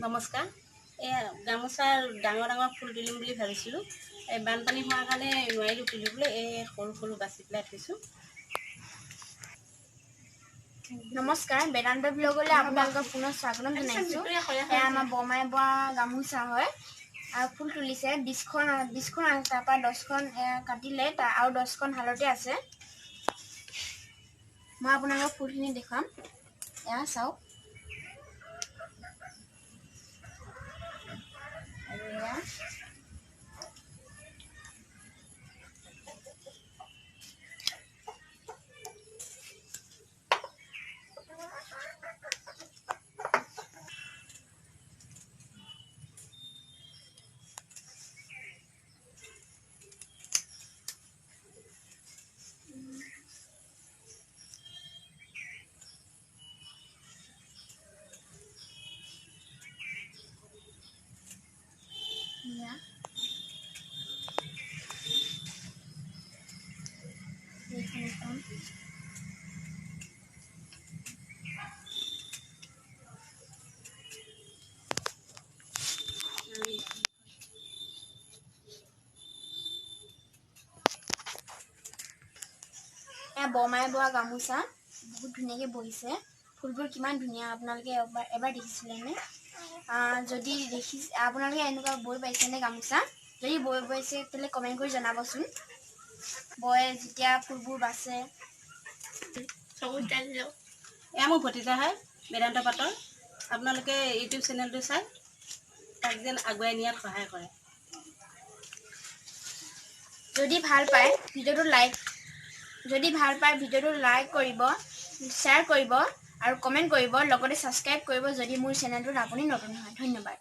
নমস্কাৰ। গামোচাৰ ডাঙৰ ফুল তুলিম বুলি ভাবিছিলোঁ। বানপানী হোৱাৰ কাৰণে নোৱাৰিলোঁ তুলিবলৈ। সৰু বাছি পেলাই থৈছোঁ। নমস্কাৰ, বেদান্ত ব্লগলৈ আপোনালোকক পুনৰ স্বাগতম জনাইছোঁ। এয়া আমাৰ বৰমাই বোৱা গামোচা হয় আৰু ফুল তুলিছে 20খন আছে, তাৰপৰা 10খন কাটিলে আৰু 10খন হালতে আছে। মই আপোনালোকক ফুলখিনি দেখুৱাম। এয়া চাওক। আৰু এয়া এইখন এয়া বৰমাই বোৱা গামোচা বহুত ধুনীয়াকৈ বহিছে। ফুলবোৰ কিমান ধুনীয়া আপোনালোকে এবাৰ দেখিছিলেনে? যদি আপোনালোকে এনেকুৱা বৈ পাইছেনে গামোচা? যদি বৈ পাইছে তেতিয়াহ'লে কমেণ্ট কৰি জনাবচোন। বয় যেতিয়া ফুলবোৰ বাচে। এয়া মোৰ ভতিজা হয়, বেদান্ত পাটৰ। আপোনালোকে ইউটিউব চেনেলটো চাই তাক যেন আগুৱাই নিয়াত সহায় কৰে। যদি ভাল পায় ভিডিঅ'টো লাইক কৰিব, শ্বেয়াৰ কৰিব আৰু কমেণ্ট কৰিব, লগতে ছাবস্ক্ৰাইব কৰিব যদি মোৰ চেনেলটোত আপুনি নতুন হয়। ধন্যবাদ।